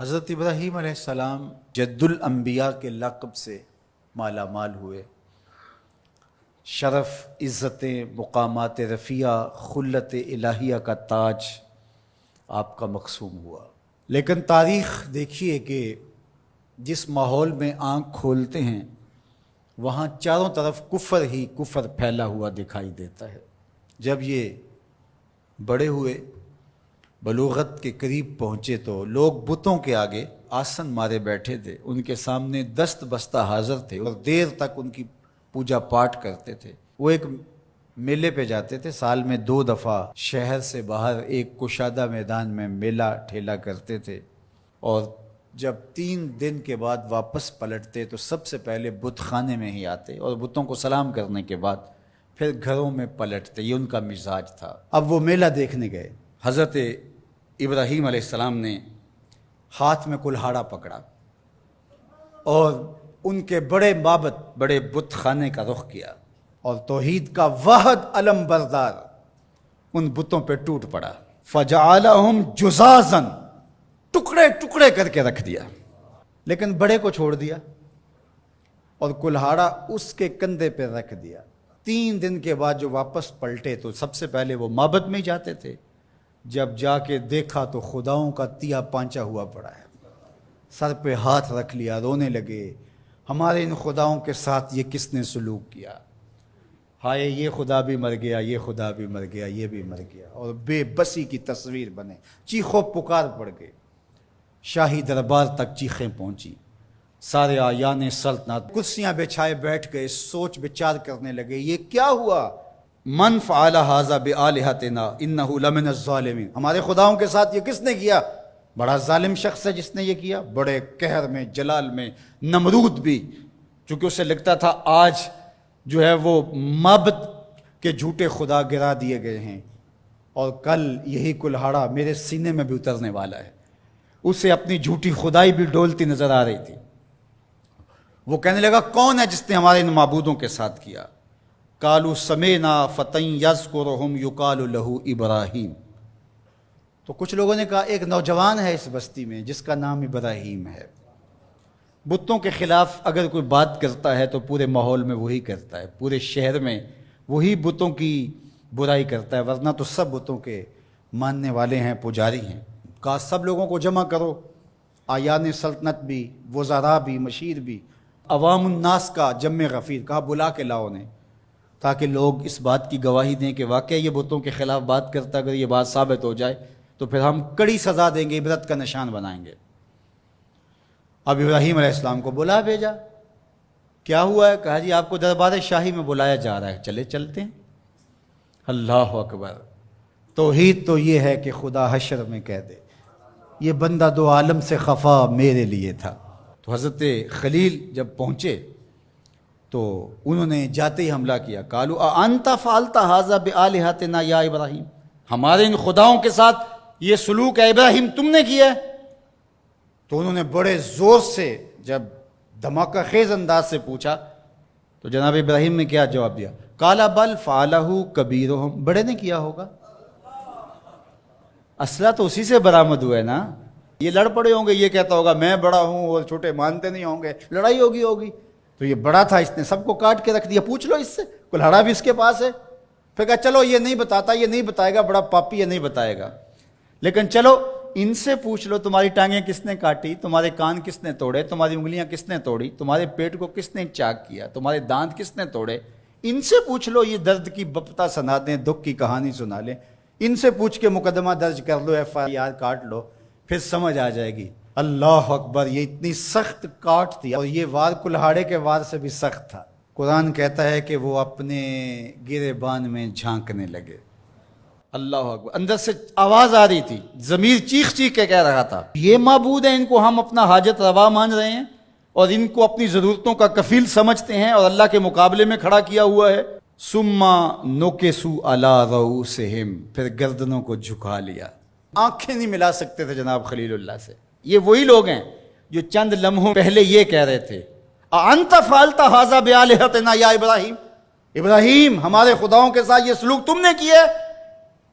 حضرت ابراہیم علیہ السلام جد الانبیاء کے لقب سے مالا مال ہوئے، شرف، عزتیں، مقامات رفیعہ، خلت الہیہ کا تاج آپ کا مقسوم ہوا۔ لیکن تاریخ دیکھیے کہ جس ماحول میں آنکھ کھولتے ہیں وہاں چاروں طرف کفر ہی کفر پھیلا ہوا دکھائی دیتا ہے۔ جب یہ بڑے ہوئے، بلوغت کے قریب پہنچے تو لوگ بتوں کے آگے آسن مارے بیٹھے تھے، ان کے سامنے دست بستہ حاضر تھے اور دیر تک ان کی پوجا پاٹ کرتے تھے۔ وہ ایک میلے پہ جاتے تھے، سال میں 2 دفعہ شہر سے باہر ایک کشادہ میدان میں میلہ ٹھیلا کرتے تھے، اور جب 3 دن کے بعد واپس پلٹتے تو سب سے پہلے بت خانے میں ہی آتے اور بتوں کو سلام کرنے کے بعد پھر گھروں میں پلٹتے۔ یہ ان کا مزاج تھا۔ اب وہ میلہ دیکھنے گئے، حضرت ابراہیم علیہ السلام نے ہاتھ میں کلہاڑا پکڑا اور ان کے بڑے معبد، بڑے بت خانے کا رخ کیا، اور توحید کا واحد علم بردار ان بتوں پہ ٹوٹ پڑا۔ فجعلہم جزازا، ٹکڑے ٹکڑے کر کے رکھ دیا، لیکن بڑے کو چھوڑ دیا اور کلہاڑا اس کے کندھے پہ رکھ دیا۔ 3 دن کے بعد جو واپس پلٹے تو سب سے پہلے وہ معبد میں جاتے تھے، جب جا کے دیکھا تو خداؤں کا تیا پانچا ہوا پڑا ہے، سر پہ ہاتھ رکھ لیا، رونے لگے، ہمارے ان خداؤں کے ساتھ یہ کس نے سلوک کیا، ہائے یہ خدا بھی مر گیا، یہ خدا بھی مر گیا، یہ بھی مر گیا، اور بے بسی کی تصویر بنے، چیخو پکار پڑ گئے، شاہی دربار تک چیخیں پہنچی، سارے آیان سلطنت کرسیاں بچھائے بیٹھ گئے، سوچ بچار کرنے لگے یہ کیا ہوا۔ من فعل ھذا بآلہتنا انہ لمن الظالمین، ہمارے خداؤں کے ساتھ یہ کس نے کیا؟ بڑا ظالم شخص ہے جس نے یہ کیا۔ بڑے قہر میں، جلال میں، نمرود بھی، چونکہ اسے لگتا تھا آج جو ہے وہ معبد کے جھوٹے خدا گرا دیے گئے ہیں، اور کل یہی کلہاڑا میرے سینے میں بھی اترنے والا ہے۔ اسے اپنی جھوٹی خدائی بھی ڈولتی نظر آ رہی تھی۔ وہ کہنے لگا کون ہے جس نے ہمارے ان معبودوں کے ساتھ کیا؟ قالوا سمعنا فتى يذكرهم يقال له ابراہیم، تو کچھ لوگوں نے کہا ایک نوجوان ہے اس بستی میں جس کا نام ابراہیم ہے۔ بتوں کے خلاف اگر کوئی بات کرتا ہے تو پورے ماحول میں وہی کرتا ہے، پورے شہر میں وہی بتوں کی برائی کرتا ہے، ورنہ تو سب بتوں کے ماننے والے ہیں، پجاری ہیں۔ کہا سب لوگوں کو جمع کرو، آیان سلطنت بھی، وزراء بھی، مشیر بھی، عوام الناس کا جمع غفیر، کہا بلا کے لاؤ انہیں، تاکہ لوگ اس بات کی گواہی دیں کہ واقعی یہ بتوں کے خلاف بات کرتا، اگر یہ بات ثابت ہو جائے تو پھر ہم کڑی سزا دیں گے، عبرت کا نشان بنائیں گے۔ اب ابراہیم علیہ السلام کو بلا بھیجا، کیا ہوا ہے؟ کہا جی آپ کو دربار شاہی میں بلایا جا رہا ہے، چلے چلتے ہیں۔ اللہ اکبر! توحید تو یہ ہے کہ خدا حشر میں کہہ دے یہ بندہ 2 عالم سے خفا میرے لیے تھا۔ تو حضرت خلیل جب پہنچے تو انہوں نے جاتے ہی حملہ کیا، قالوا اانت فعلت ھذا بآلہتنا یا ابراہیم، ہمارے ان خداؤں کے ساتھ یہ سلوک ہے ابراہیم تم نے کیا ہے؟ تو انہوں نے بڑے زور سے جب دھماکہ خیز انداز سے پوچھا تو جناب ابراہیم نے کیا جواب دیا؟ قال بل فعلہ کبیرہم، بڑے نے کیا ہوگا، اسلحہ تو اسی سے برآمد ہوا ہے نا، یہ لڑ پڑے ہوں گے، یہ کہتا ہوگا میں بڑا ہوں اور چھوٹے مانتے نہیں ہوں گے، لڑائی ہوگی، تو یہ بڑا تھا، اس نے سب کو کاٹ کے رکھ دیا، پوچھ لو اس سے، کلہاڑا بھی اس کے پاس ہے۔ پھر کہا چلو یہ نہیں بتاتا، یہ نہیں بتائے گا، بڑا پاپی یہ نہیں بتائے گا، لیکن چلو ان سے پوچھ لو تمہاری ٹانگیں کس نے کاٹی، تمہارے کان کس نے توڑے، تمہاری انگلیاں کس نے توڑی، تمہارے پیٹ کو کس نے چاک کیا، تمہارے دانت کس نے توڑے، ان سے پوچھ لو، یہ درد کی بپتا سنا دیں، دکھ کی کہانی سنا لیں، ان سے پوچھ کے مقدمہ درج کر لو، FIR کاٹ لو، پھر سمجھ آ جائے گی۔ اللہ اکبر! یہ اتنی سخت کاٹ تھی، اور یہ وار کلہاڑے کے وار سے بھی سخت تھا۔ قرآن کہتا ہے کہ وہ اپنے گریبان میں جھانکنے لگے۔ اللہ اکبر! اندر سے آواز آ رہی تھی، ضمیر چیخ چیخ کے کہہ رہا تھا یہ معبود ہیں، ان کو ہم اپنا حاجت روا مان رہے ہیں اور ان کو اپنی ضرورتوں کا کفیل سمجھتے ہیں اور اللہ کے مقابلے میں کھڑا کیا ہوا ہے۔ ثم نکسوا علی رؤوسہم، پھر گردنوں کو جھکا لیا، آنکھیں نہیں ملا سکتے تھے جناب خلیل اللہ سے۔ یہ وہی لوگ ہیں جو چند لمحوں پہلے یہ کہہ رہے تھے انت فعلت ھذا بآلہتنا یا ابراہیم، ابراہیم ہمارے خداؤں کے ساتھ یہ سلوک تم نے کیا ہے۔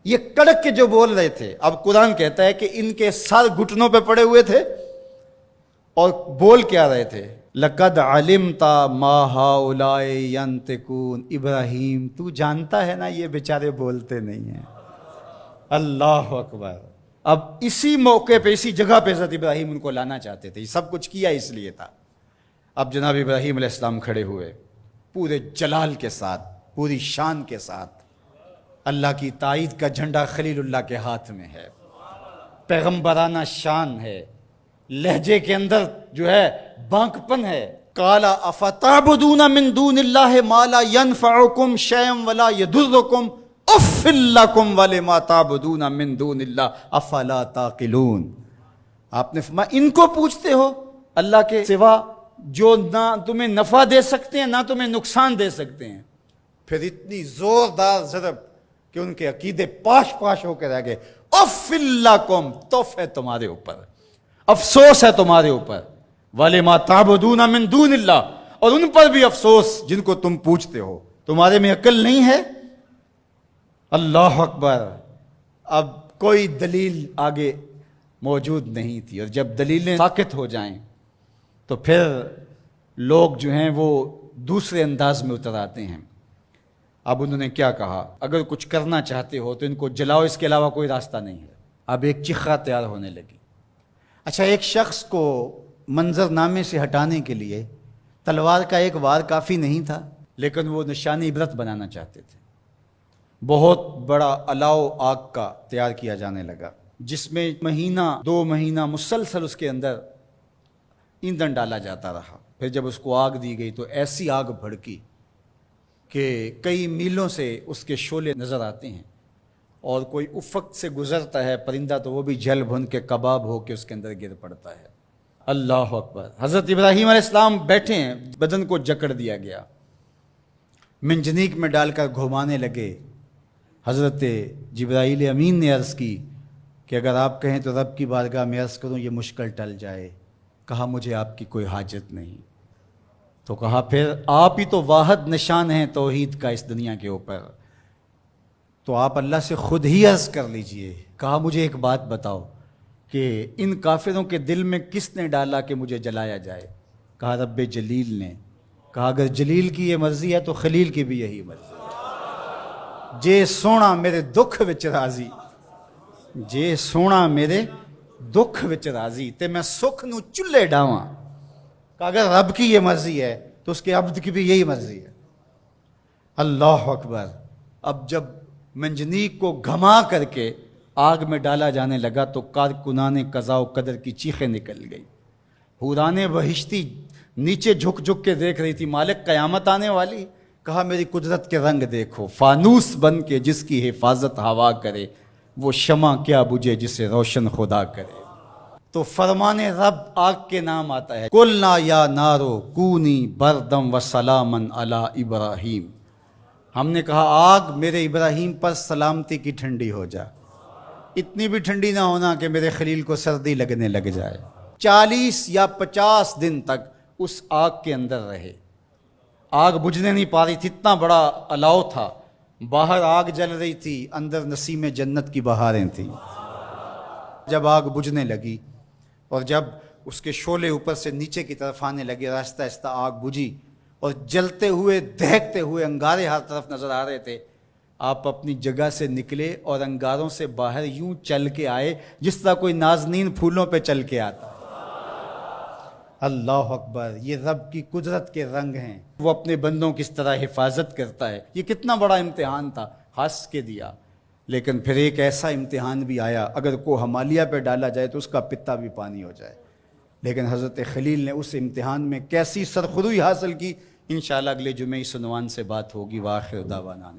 یہ کڑک کے جو بول رہے تھے، اب قرآن کہتا ہے کہ ان کے سر گھٹنوں پہ پڑے ہوئے تھے اور بول کیا رہے تھے؟ لقد علمت ما هؤلاء ينطقون، ابراہیم تو جانتا ہے نا یہ بیچارے بولتے نہیں ہیں۔ اللہ اکبر۔ اب اسی موقع پہ، اسی جگہ پہ حضرت ابراہیم ان کو لانا چاہتے تھے، یہ سب کچھ کیا اس لیے تھا۔ اب جناب ابراہیم علیہ السلام کھڑے ہوئے پورے جلال کے ساتھ، پوری شان کے ساتھ۔ اللہ کی تائید کا جھنڈا خلیل اللہ کے ہاتھ میں ہے، پیغمبرانہ شان ہے، لہجے کے اندر جو ہے بانک پن ہے۔ قال افتعبدون من دون اللہ ما لا ينفعکم شیئا ولا یضرکم اف لکم ولما تعبدون من دون اللہ افلا تعقلون۔ آپ نے فرمایا ان کو پوچھتے ہو اللہ کے سوا جو نہ تمہیں نفع دے سکتے ہیں نہ تمہیں نقصان دے سکتے ہیں۔ پھر اتنی زوردار ضرب کہ ان کے عقیدے پاش پاش ہو کے رہ گئے۔ اف لکم، توف ہے تمہارے اوپر، افسوس ہے تمہارے اوپر، وَلِمَا تَعْبُدُونَ مِن دُونِ اللَّهِ، اور ان پر بھی افسوس جن کو تم پوچھتے ہو، تمہارے میں عقل نہیں ہے؟ اللہ اکبر۔ اب کوئی دلیل آگے موجود نہیں تھی، اور جب دلیلیں ساکت ہو جائیں تو پھر لوگ جو ہیں وہ دوسرے انداز میں اتر آتے ہیں۔ اب انہوں نے کیا کہا؟ اگر کچھ کرنا چاہتے ہو تو ان کو جلاؤ، اس کے علاوہ کوئی راستہ نہیں ہے۔ اب ایک چخا تیار ہونے لگی۔ اچھا، ایک شخص کو منظر نامے سے ہٹانے کے لیے تلوار کا ایک وار کافی نہیں تھا، لیکن وہ نشانی عبرت بنانا چاہتے تھے۔ بہت بڑا الاؤ آگ کا تیار کیا جانے لگا، جس میں مہینہ 2 مہینہ مسلسل اس کے اندر ایندھن ڈالا جاتا رہا۔ پھر جب اس کو آگ دی گئی تو ایسی آگ بھڑکی کہ کئی میلوں سے اس کے شعلے نظر آتے ہیں، اور کوئی افق سے گزرتا ہے پرندہ تو وہ بھی جل بھن کے کباب ہو کے اس کے اندر گر پڑتا ہے۔ اللہ اکبر۔ حضرت ابراہیم علیہ السلام بیٹھے ہیں، بدن کو جکڑ دیا گیا، منجنیق میں ڈال کر گھمانے لگے۔ حضرت جبرائیل امین نے عرض کی کہ اگر آپ کہیں تو رب کی بارگاہ میں عرض کروں یہ مشکل ٹل جائے۔ کہا مجھے آپ کی کوئی حاجت نہیں۔ تو کہا پھر آپ ہی تو واحد نشان ہیں توحید کا اس دنیا کے اوپر، تو آپ اللہ سے خود ہی عرض کر لیجئے۔ کہا مجھے ایک بات بتاؤ کہ ان کافروں کے دل میں کس نے ڈالا کہ مجھے جلایا جائے؟ کہا رب جلیل نے۔ کہا اگر جلیل کی یہ مرضی ہے تو خلیل کی بھی یہی مرضی ہے۔ جے سونا میرے دکھ وچ راضی، جے سونا میرے دکھ وچ راضی تے میں سکھ نو چلے ڈاواں۔ کہ اگر رب کی یہ مرضی ہے تو اس کے عبد کی بھی یہی مرضی ہے۔ اللہ اکبر۔ اب جب منجنیق کو گھما کر کے آگ میں ڈالا جانے لگا تو کارکنان قضاء و قدر کی چیخیں نکل گئی۔ حوران بہشتی نیچے جھک جھک کے دیکھ رہی تھی، مالک قیامت آنے والی۔ کہا میری قدرت کے رنگ دیکھو، فانوس بن کے جس کی حفاظت ہوا کرے، وہ شمع کیا بجھے جسے روشن خدا کرے۔ تو فرمان رب آگ کے نام آتا ہے، قلنا یا نارو کونی بردم و سلامن علی ابراہیم۔ ہم نے کہا آگ میرے ابراہیم پر سلامتی کی ٹھنڈی ہو جا، اتنی بھی ٹھنڈی نہ ہونا کہ میرے خلیل کو سردی لگنے لگ جائے۔ 40 یا 50 دن تک اس آگ کے اندر رہے، آگ بجھنے نہیں پا رہی تھی، اتنا بڑا الاؤ تھا، باہر آگ جل رہی تھی، اندر نسیم جنت کی بہاریں تھیں۔ جب آگ بجھنے لگی اور جب اس کے شعلے اوپر سے نیچے کی طرف آنے لگے، آہستہ آہستہ آگ بجھی اور جلتے ہوئے دہکتے ہوئے انگارے ہر طرف نظر آ رہے تھے۔ آپ اپنی جگہ سے نکلے اور انگاروں سے باہر یوں چل کے آئے جس طرح کوئی نازنین پھولوں پہ چل کے آتا۔ اللہ اکبر۔ یہ رب کی قدرت کے رنگ ہیں، وہ اپنے بندوں کی اس طرح حفاظت کرتا ہے۔ یہ کتنا بڑا امتحان تھا، ہنس کے دیا، لیکن پھر ایک ایسا امتحان بھی آیا، اگر کو ہمالیہ پہ ڈالا جائے تو اس کا پتا بھی پانی ہو جائے۔ لیکن حضرت خلیل نے اس امتحان میں کیسی سرخروئی حاصل کی، انشاءاللہ اگلے جمعے اس عنوان سے بات ہوگی۔ وآخر دعوانا